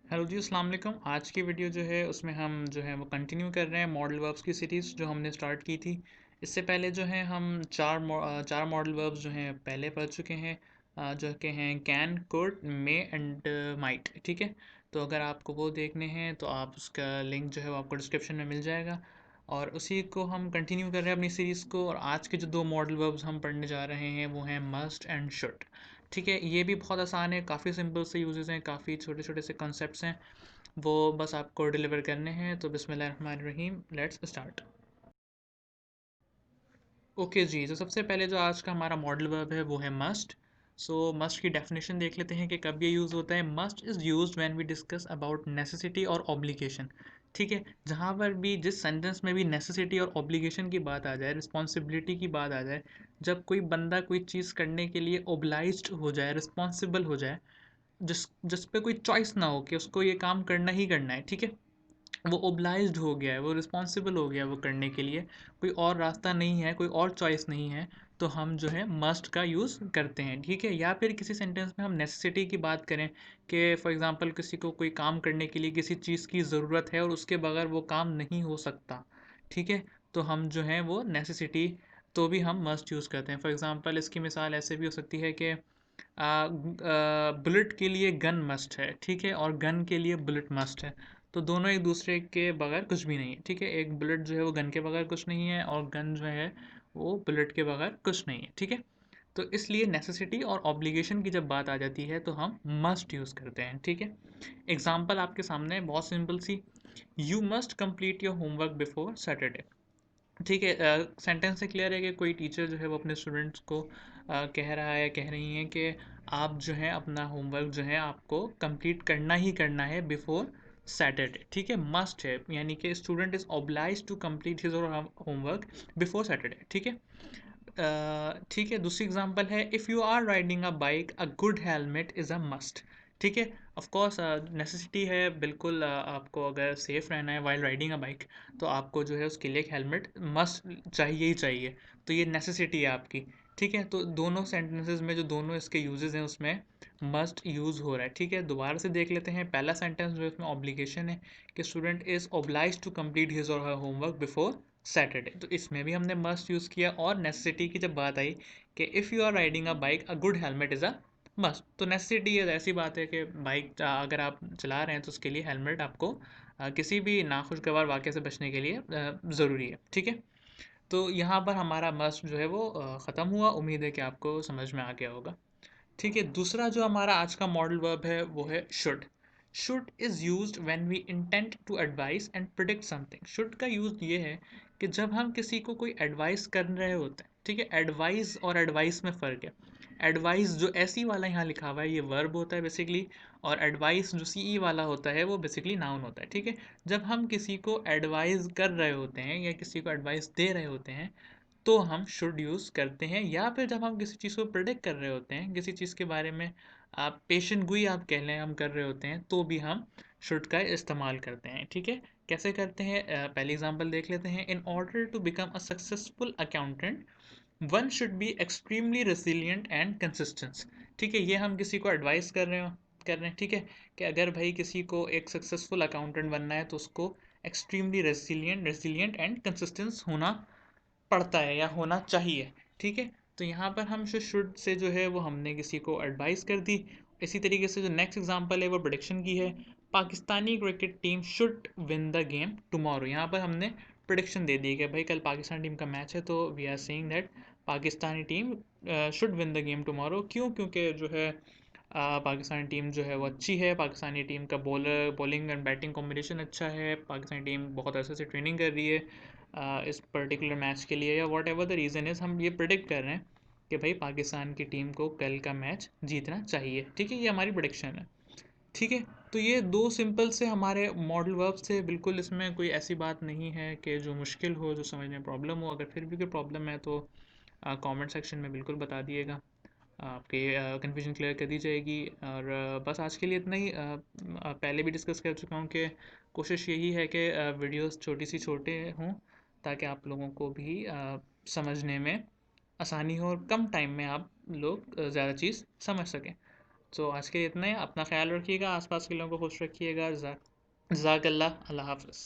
Hello जी, अस्सलाम वालेकुम। आज की वीडियो जो है उसमें हम जो है वो कंटिन्यू कर रहे हैं मॉडल वर्ब्स की सीरीज़ जो हमने स्टार्ट की थी। इससे पहले जो है हम चार मॉडल वर्ब्स जो हैं पहले पढ़ चुके हैं, जो कि हैं can, could, may and might. ठीक है, तो अगर आपको वो देखने हैं तो आप उसका लिंक जो है वो आपको डिस्क्रिप्शन में मिल जाएगा। और उसी को हम कंटिन्यू कर रहे हैं अपनी सीरीज़ को, और आज के जो दो मॉडल वर्ब्स हम पढ़ने जा रहे हैं वो हैं मस्ट एंड शुड। ठीक है, ये भी बहुत आसान है, काफ़ी सिंपल से यूजेस हैं, काफ़ी छोटे छोटे से कॉन्सेप्ट्स हैं, वो बस आपको डिलीवर करने हैं। तो बिस्मिल्लाहिर्रहमानिर्रहीम, लेट्स स्टार्ट। ओके जी, तो सबसे पहले जो आज का हमारा मॉडल वर्ब है वो है मस्ट। सो मस्ट की डेफिनेशन देख लेते हैं कि कब ये यूज़ होता है। Must is used when we discuss about necessity और ऑब्लिगेशन। ठीक है, जहाँ पर भी जिस सेंटेंस में भी नेसेसिटी और ऑब्लिगेशन की बात आ जाए, रिस्पॉन्सिबिलिटी की बात आ जाए, जब कोई बंदा कोई चीज़ करने के लिए ओब्लाइज्ड हो जाए, रिस्पॉन्सिबल हो जाए, जिस जिस पे कोई चॉइस ना हो कि उसको ये काम करना ही करना है। ठीक है, वो ओब्लाइज्ड हो गया है, वो रिस्पॉन्सिबल हो गया है वो करने के लिए, कोई और रास्ता नहीं है, कोई और चॉइस नहीं है, तो हम जो है मस्ट का यूज़ करते हैं। ठीक है, या फिर किसी सेंटेंस में हम नेसेसिटी की बात करें कि फॉर एग्जांपल किसी को कोई काम करने के लिए किसी चीज़ की ज़रूरत है और उसके बगैर वो काम नहीं हो सकता। ठीक है, तो हम जो है वो नेसेसिटी तो भी हम मस्ट यूज़ करते हैं। फॉर एग्जांपल इसकी मिसाल ऐसे भी हो सकती है कि बुलेट के लिए गन मस्ट है। ठीक है, और गन के लिए बुलेट मस्ट है, तो दोनों एक दूसरे के बगैर कुछ भी नहीं है। ठीक है, एक बुलेट जो है वो गन के बगैर कुछ नहीं है, और गन जो है वो बुलेट के बगैर कुछ नहीं है। ठीक है, तो इसलिए नेसेसिटी और ऑब्लिगेशन की जब बात आ जाती है तो हम मस्ट यूज़ करते हैं। ठीक है, एग्जाम्पल आपके सामने है, बहुत सिंपल सी। You must complete your homework before Saturday. ठीक है, सेंटेंस से क्लियर है कि कोई टीचर जो है वो अपने स्टूडेंट्स को कह रहा है, कह रही हैं कि आप जो है अपना होमवर्क जो है आपको कंप्लीट करना ही करना है बिफोर सैटरडे। ठीक है, मस्ट है, यानी कि student is oblige to complete his or homework before Saturday. ठीक है, ठीक है, दूसरी एग्जांपल है, if you are riding a bike a good helmet is a must. ठीक है, ऑफ कोर्स नेसेसिटी है, बिल्कुल आपको अगर सेफ़ रहना है वाइल राइडिंग अ बाइक तो आपको जो है उसके लिए एक हेलमेट मस्ट चाहिए ही चाहिए, तो ये नेसेसिटी है आपकी। ठीक है, तो दोनों सेंटेंसेस में जो दोनों इसके यूजेस हैं उसमें मस्ट यूज़ हो रहा है। ठीक है, दोबारा से देख लेते हैं। पहला सेंटेंस जो है इसमें ऑब्लिगेशन है कि student is oblige to complete his or her homework before Saturday, तो इसमें भी हमने मस्ट यूज़ किया। और नेसेसिटी की जब बात आई कि if you are riding a bike a good helmet is a must, तो नेसेसिटी है, ऐसी बात है कि बाइक अगर आप चला रहे हैं तो उसके लिए हेलमेट आपको किसी भी नाखुशगवार वाक़ये से बचने के लिए ज़रूरी है। ठीक है, तो यहाँ पर हमारा मस्ट जो है वो ख़त्म हुआ। उम्मीद है कि आपको समझ में आ गया होगा। ठीक है, दूसरा जो हमारा आज का मॉडल वर्ब है वो है should. Should is used when we intent to advise and predict something. Should का यूज़ ये है कि जब हम किसी को कोई एडवाइस कर रहे होते हैं। ठीक है, एडवाइस और एडवाइस में फ़र्क है। एडवाइस जो ऐसी वाला यहाँ लिखा हुआ है ये वर्ब होता है बेसिकली, और एडवाइस जो सी ई वाला होता है वो बेसिकली नाउन होता है। ठीक है, जब हम किसी को एडवाइस कर रहे होते हैं या किसी को एडवाइस दे रहे होते हैं तो हम शुड यूज़ करते हैं, या फिर जब हम किसी चीज़ को प्रेडिक्ट कर रहे होते हैं, किसी चीज़ के बारे में आप पेशेंट गोई आप कह लें हम कर रहे होते हैं, तो भी हम शुड का इस्तेमाल करते हैं। ठीक है, कैसे करते हैं, पहली एग्जांपल देख लेते हैं। In order to become a successful accountant one should be extremely resilient and consistence. ठीक है, ये हम किसी को एडवाइस कर रहे हैं। ठीक है, कि अगर भाई किसी को एक सक्सेसफुल अकाउंटेंट बनना है तो उसको एक्सट्रीमली रेसिलियंट एंड कंसिस्टेंस होना पड़ता है या होना चाहिए। ठीक है, तो यहाँ पर हम शुड से जो है वो हमने किसी को एडवाइस कर दी। इसी तरीके से जो नेक्स्ट एग्जांपल है वो प्रोडिक्शन की है। Pakistani cricket team should win the game tomorrow. यहाँ पर हमने प्रोडिक्शन दे दी कि भाई कल पाकिस्तान टीम का मैच है, तो we are saying that Pakistani team should win the game tomorrow. क्यों? क्योंकि जो है पाकिस्तानी टीम जो है वो अच्छी है, पाकिस्तानी टीम का बॉलिंग एंड बैटिंग कॉम्बिनेशन अच्छा है, पाकिस्तानी टीम बहुत अरसे से ट्रेनिंग कर रही है इस पर्टिकुलर मैच के लिए, या what ever the reason is, हम ये प्रिडिक्ट कर रहे हैं कि भाई पाकिस्तान की टीम को कल का मैच जीतना चाहिए। ठीक है, ये हमारी प्रिडिक्शन है। ठीक है, तो ये दो सिंपल से हमारे मॉडल वर्ब्स थे, बिल्कुल इसमें कोई ऐसी बात नहीं है कि जो मुश्किल हो, जो समझने में प्रॉब्लम हो। अगर फिर भी कोई प्रॉब्लम है तो कमेंट सेक्शन में बिल्कुल बता दिएगा, आपके कन्फ्यूजन क्लियर कर दी जाएगी। और बस आज के लिए इतना ही। पहले भी डिस्कस कर चुका हूँ कि कोशिश यही है कि वीडियोस छोटी सी छोटे हों, ताकि आप लोगों को भी समझने में आसानी हो और कम टाइम में आप लोग ज़्यादा चीज़ समझ सकें। तो आज के लिए इतना ही। अपना ख्याल रखिएगा, आसपास के लोगों को खुश रखिएगा। जज़ाकल्लाह। अल्लाह हाफ़िज़।